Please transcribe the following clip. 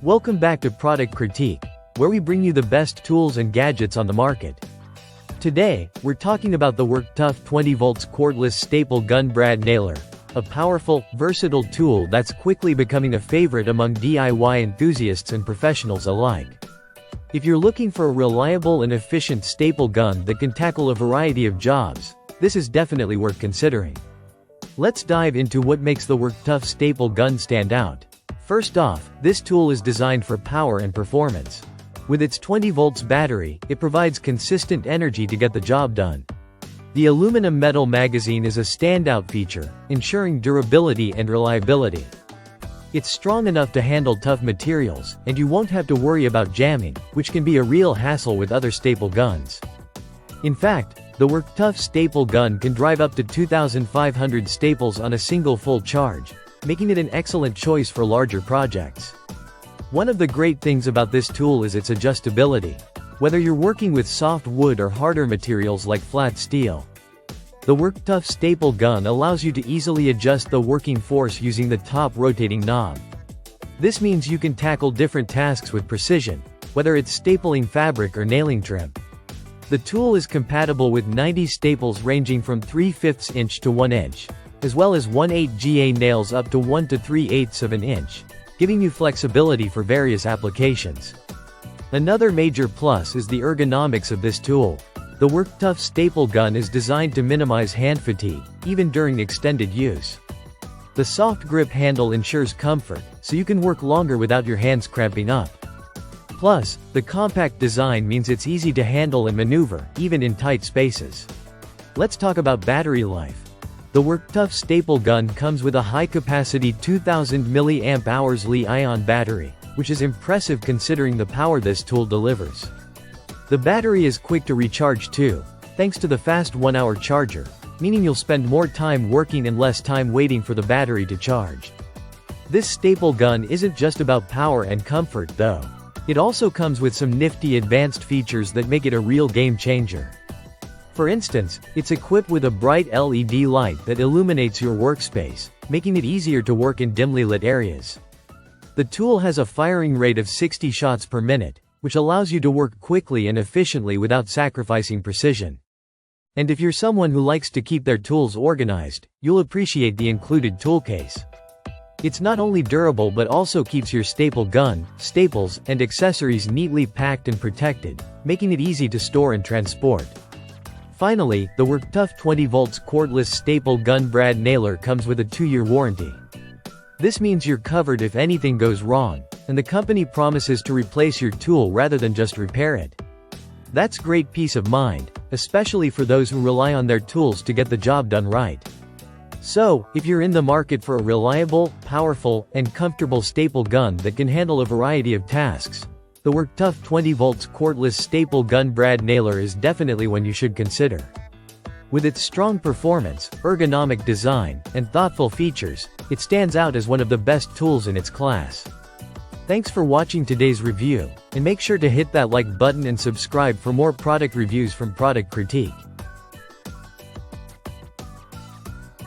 Welcome back to Product Critique, where we bring you the best tools and gadgets on the market. Today, we're talking about the Werktough 20V cordless staple gun brad nailer, a powerful, versatile tool that's quickly becoming a favorite among DIY enthusiasts and professionals alike. If you're looking for a reliable and efficient staple gun that can tackle a variety of jobs, this is definitely worth considering. Let's dive into what makes the Werktough staple gun stand out. First off, this tool is designed for power and performance. With its 20V battery, it provides consistent energy to get the job done. The aluminum metal magazine is a standout feature, ensuring durability and reliability. It's strong enough to handle tough materials, and you won't have to worry about jamming, which can be a real hassle with other staple guns. In fact, the Werktough staple gun can drive up to 2,500 staples on a single full charge, making it an excellent choice for larger projects. One of the great things about this tool is its adjustability, whether you're working with soft wood or harder materials like flat steel. The Werktough staple gun allows you to easily adjust the working force using the top rotating knob. This means you can tackle different tasks with precision, whether it's stapling fabric or nailing trim. The tool is compatible with 90 staples ranging from 3/5 inch to 1 inch, as well as 1/8 GA nails up to 1 to 3/8 of an inch, giving you flexibility for various applications. Another major plus is the ergonomics of this tool. The Werktough staple gun is designed to minimize hand fatigue, even during extended use. The soft grip handle ensures comfort, so you can work longer without your hands cramping up. Plus, the compact design means it's easy to handle and maneuver, even in tight spaces. Let's talk about battery life. The Werktough staple gun comes with a high-capacity 2000 mAh Li-ion battery, which is impressive considering the power this tool delivers. The battery is quick to recharge too, thanks to the fast 1-hour charger, meaning you'll spend more time working and less time waiting for the battery to charge. This staple gun isn't just about power and comfort though. It also comes with some nifty advanced features that make it a real game changer. For instance, it's equipped with a bright LED light that illuminates your workspace, making it easier to work in dimly lit areas. The tool has a firing rate of 60 shots per minute, which allows you to work quickly and efficiently without sacrificing precision. And if you're someone who likes to keep their tools organized, you'll appreciate the included tool case. It's not only durable but also keeps your staple gun, staples, and accessories neatly packed and protected, making it easy to store and transport. Finally, the Werktough 20V cordless staple gun brad nailer comes with a 2-year warranty. This means you're covered if anything goes wrong, and the company promises to replace your tool rather than just repair it. That's great peace of mind, especially for those who rely on their tools to get the job done right. So, if you're in the market for a reliable, powerful, and comfortable staple gun that can handle a variety of tasks, the Werktough 20V cordless staple gun brad nailer is definitely one you should consider. With its strong performance, ergonomic design, and thoughtful features, it stands out as one of the best tools in its class. Thanks for watching today's review, and make sure to hit that like button and subscribe for more product reviews from Product Critique.